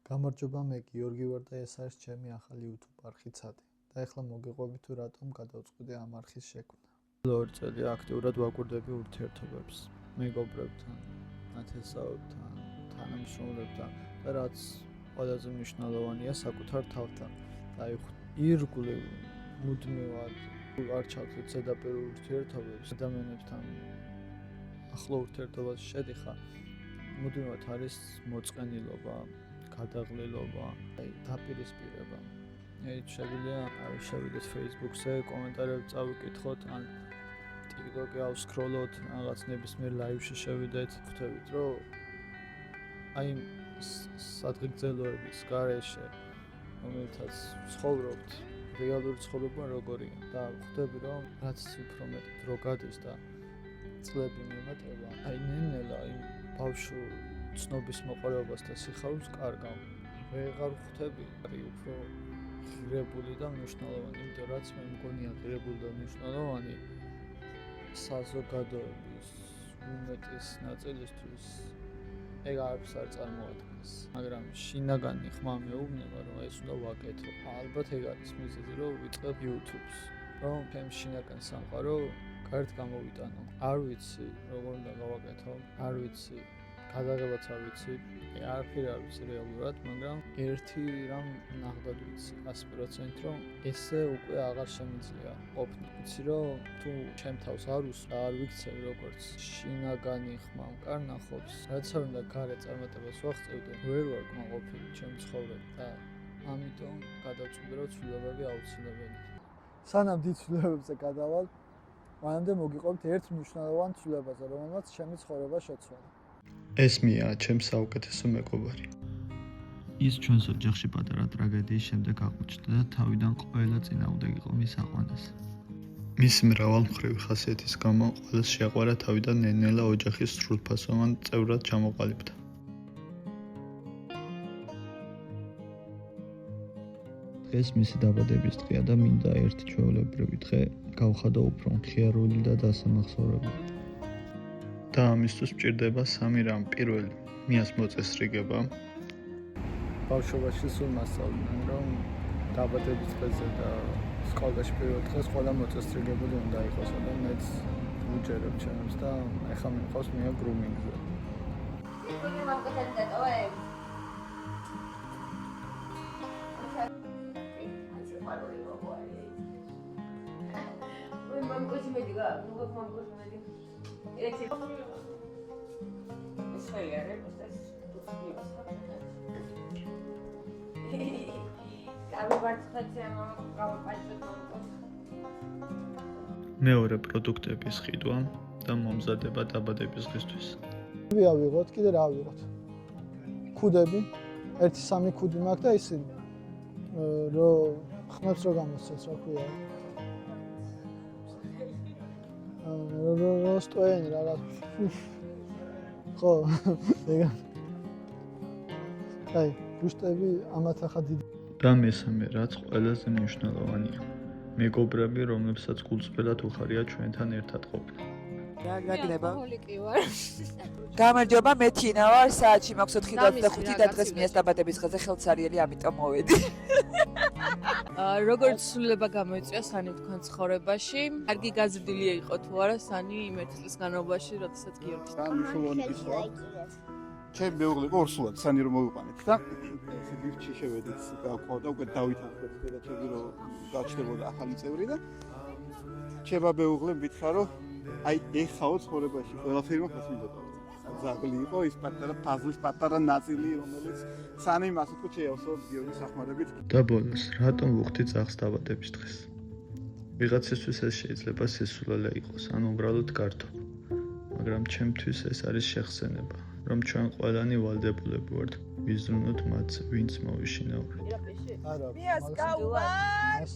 გამარჯობა, მე გიორგი ვარ და ეს არის ჩემი ახალი YouTube არხი ცადი. და ახლა მოგიყვები თუ რატომ გადავწყვიტე ამ არხის შექმნა. ორი წელი აქტიურად ვაკვირდები ურთიერთობებს, მეგობრებთან, ნათესავებთან, თანამშრომლებთან და რაც ყველაზე მნიშვნელოვანია საკუთარ თავთან. აი ირგვლივ მუდმივად არ ჩავთვლით ზედაპირ ურთიერთობებს, ადამიანებთან ახლო ურთიერთობაში შედიხარ, მუდმივად არის მოწყენილობა, გადაღლილობა, დაპირისპირება. შეგვიძლია შევიდეთ Facebook-ზე, კომენტარები წავიკითხოთ, ან TikTok-ი ავსკროლოთ, რაღაც ნებისმიერ live-ში შევიდეთ, ხვდებით, რომ აი სადღეგრძელოების გარეშე, რომელთაც ცხოვრობთ, რეალური ცხოვრება როგორია და ხვდები, რომ რაც უფრო მეტი დრო გადის და წლები მიმატება, აი ნელ-ნელა იმ ბავშვურ ცნობის მოყოლებას და სიხარულს კარგავ. ვეღარ ხვდები უფრო ღირებული და მნიშვნელოვანი, იმიტომ რაც მე მგონია ღირებული და მნიშვნელოვანი საზოგადოების უმეტეს ნაწილისთვის ეგ არც არ წარმოადგენს. მაგრამ შინაგანი ხმა მეუბნება, რომ ეს უნდა ვაკეთო. ალბათ ეგ არის მიზეზი, რომ ვიწყებ YouTube-ს, რომ ჩემ შინაგან სამყარო გარეთ გამოვიტანო. არ ვიცი, როგორ უნდა გავაკეთო, არ ვიცი. გადაღებაც არ ვიცი, არაფერი არ ვიცი რეალურად, მაგრამ ერთი რამ ნახდად ვიცი 100%, რომ ესე უკვე აღარ შემიძლია ყოფნა. ვიცი, რომ თუ ჩემ თავს არ ვიქცევ როგორც შინაგანი ხმა მკარნახობს, რაც არ უნდა გარე წარმატებას ვაღწევდე, ვერ ვარ კმაყოფილი ჩემ ცხოვრებაში და ამიტომ გადავწყვიტე, რომ ცვლილებები აუცილებელია. სანამ დიდ ცვლილებებზე გადავალ, მანამდე მოგიყვებით ერთ მნიშვნელოვან ცვლილებაზე, რომელმაც ჩემი ცხოვრება შეცვალა. ეს მია ჩემს საუკეთესო მეგობარი. ის ჩვენს ოჯახში პატარა ტრაგედიის შემდეგ აღმოჩნდა და თავიდან ყველა წინააღმდეგ იყო მის აყვანას. მისი მრავალმხრივი ხასიათის გამო ყველას შეაყვარა თავიდან ნელ-ნელა ოჯახის სრულფასოვან წევრად ჩამოყალიბდა. დღეს მისი დაბადების დღეა და მინდა ერთი ჩვეულებრივი დღე გავხადო უფრო მხიარული და დასამახსოვრებელი. და ამისთვის მჭირდება სამი რამ. პირველი, მიას მოწესრიგება. ბავშვობაში სულ მასწავლდნენ, რომ დაბადების დღეზე და სკოლაში პირველ დღეს ყველა მოწესრიგებული უნდა იყოს და მეც ვუჯერებ ჩემს და ეხლა მიყავს მია გრუმინგზე. მეორე პროდუქტების ყიდვა და მომზადება დაბადების დღისთვის. ავიღოთ, კიდე რა ავიღოთ? ქუდები, 1-3 ქუდი მაქვს და ისინი რომ ხმებს რო გამოსცეს, რა ქვია. როსტოენი რაღაც. ხო, ეგა. აი, ბუშტები ამათ ახლა დიდი. და მესამე რაც ყველაზე მნიშვნელოვანია. მეგობრები, რომლებსაც გულწრფელად უხარია ჩვენთან ერთად ყოფნა. გაგნება. ჰოლიკი ვარ. გამარჯობა, მე თინა ვარ, საათში მაქვს 4:25 და დღეს მიას დაბადების დღეზე ხელცარიელი, ამიტომ მოვედი. როგორც ცვლილება გამოიწვია სანი თქვენ ცხოვრებაში, კარგი გაზრდილია იყო თუ არა სანი იმ 1 წლის განმავლობაში, როდესაც გიორგის მნიშვნელოვანი ისაა. ჩემ მეუღლე იყო ორსულად სანი რომ მოვიყვანეთ და ესე ლიფტში შევედით გავყვა და უკვე დავითანხმეთ და ჩემი რომ გაჩნდებოდა ახალი წევრი და ჩემა მეუღლე მითხრა რომ აი ეხაო ცხოვრებაში ყველაფერი მაქვს მინდოდა. ზაბლი იყო ის პატარა პაზლის პატარა ნაწილი რომელიც სანი მას უკვე შეავსო გიორგის სახმარებით. და ბოლოს, რატომ ვუხდი ძაღლს დაბადების დღეს? ვიღაცისთვის ეს შეიძლება სისულელე იყოს, ან უბრალოდ გართობა. მაგრამ ჩემთვის ეს არის შეხსენება, რომ ჩვენ ყველანი ვალდებულები ვართ ვიზრუნოთ მათ, ვინც მოვიშინაურეთ. მიას გაუვარ!